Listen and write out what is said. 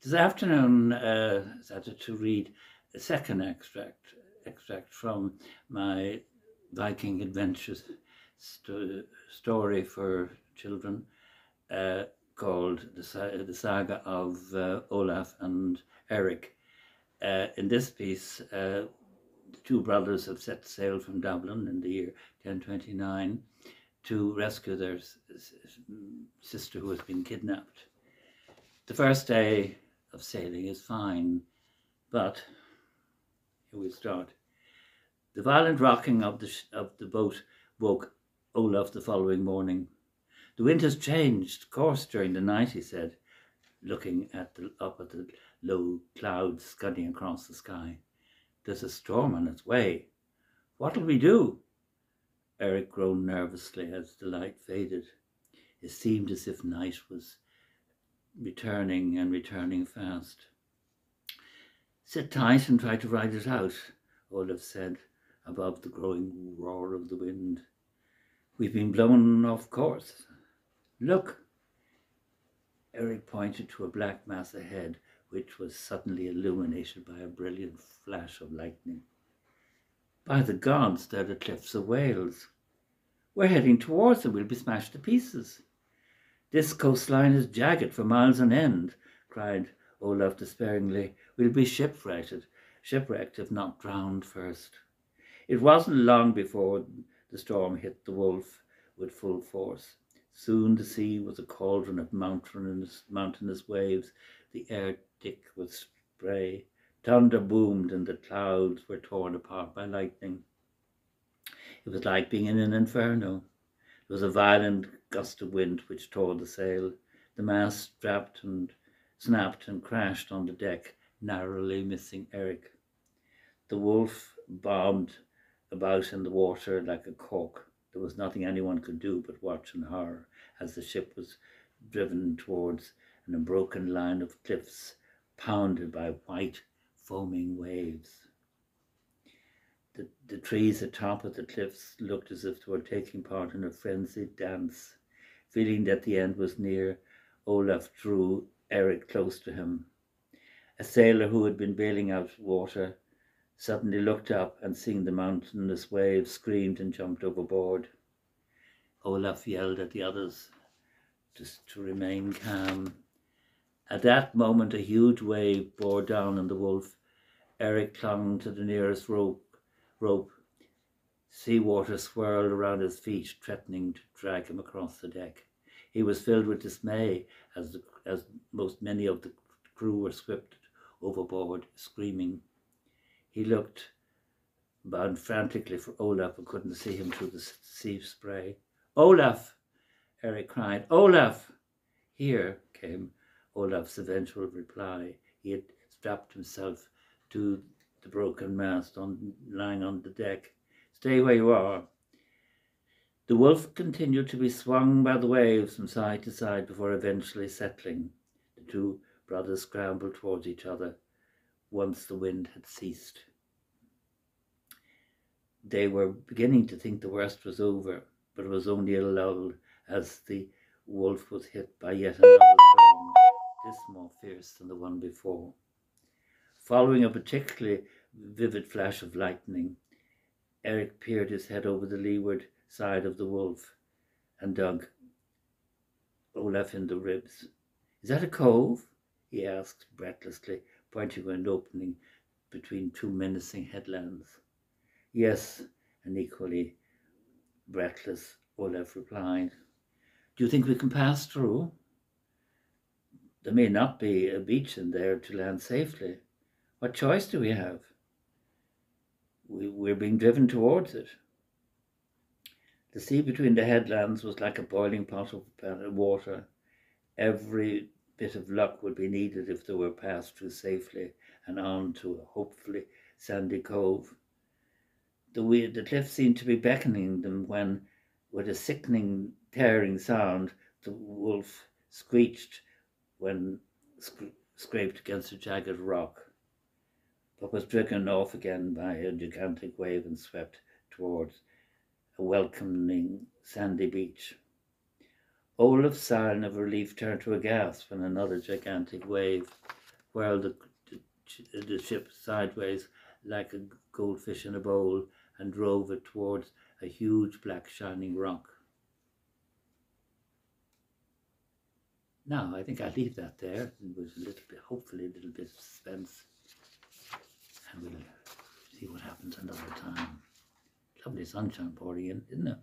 This afternoon, I started to read a second extract from my Viking adventures story for children called the Saga of Olaf and Eirik. In this piece, the two brothers have set sail from Dublin in the year 1029 to rescue their sister who has been kidnapped. The first day of sailing is fine, but here we start. The violent rocking of the boat woke Olaf the following morning. The wind has changed course during the night, he said, looking up at the low clouds scudding across the sky. There's a storm on its way. What'll we do? Eirik groaned nervously as the light faded. It seemed as if night was returning fast. Sit tight and try to ride it out, Olaf said, above the growing roar of the wind. We've been blown off course. Look! Eirik pointed to a black mass ahead, which was suddenly illuminated by a brilliant flash of lightning. By the gods, they're the cliffs of Wales. We're heading towards them. We'll be smashed to pieces. This coastline is jagged for miles on end, cried Olaf despairingly. We'll be shipwrecked if not drowned first. It wasn't long before the storm hit the Wolf with full force. Soon the sea was a cauldron of mountainous waves, the air thick with spray. Thunder boomed and the clouds were torn apart by lightning. It was like being in an inferno. There was a violent gust of wind which tore the sail. The mast snapped and crashed on the deck, narrowly missing Eirik. The Wolf bobbed about in the water like a cork. There was nothing anyone could do but watch in horror as the ship was driven towards an unbroken line of cliffs, pounded by white, foaming waves. The trees atop of the cliffs looked as if they were taking part in a frenzied dance. Feeling that the end was near, Olaf drew Eirik close to him. A sailor who had been bailing out water suddenly looked up and, seeing the mountainous waves, screamed and jumped overboard. Olaf yelled at the others just to remain calm. At that moment, a huge wave bore down on the Wolf. Eirik clung to the nearest rope. Seawater swirled around his feet, threatening to drag him across the deck. He was filled with dismay as many of the crew were swept overboard, screaming. He looked about frantically for Olaf, but couldn't see him through the sea spray. Olaf! Eirik cried. Olaf! Here came Olaf's eventual reply. He had strapped himself to the broken mast lying on the deck. Stay where you are. The Wolf continued to be swung by the waves from side to side before eventually settling. The two brothers scrambled towards each other once the wind had ceased. They were beginning to think the worst was over, but it was only a lull as the Wolf was hit by yet another storm, this more fierce than the one before. Following a particularly vivid flash of lightning, Eirik peered his head over the leeward side of the Wolf and dug Olaf in the ribs. Is that a cove? He asked breathlessly, pointing to an opening between two menacing headlands. Yes, an equally breathless Olaf replied. Do you think we can pass through? There may not be a beach in there to land safely. What choice do we have? We're being driven towards it. The sea between the headlands was like a boiling pot of water. Every bit of luck would be needed if they were passed through safely and on to a hopefully sandy cove. The cliff seemed to be beckoning them when, with a sickening, tearing sound, the Wolf screeched when scraped against a jagged rock, but was driven off again by a gigantic wave and swept towards a welcoming sandy beach. Olaf's sigh of relief turned to a gasp when another gigantic wave whirled the ship sideways like a goldfish in a bowl and drove it towards a huge black shining rock. Now, I think I'll leave that there. It was a little bit, hopefully a little bit of suspense. And we'll see what happens another time. Lovely sunshine pouring in, isn't it?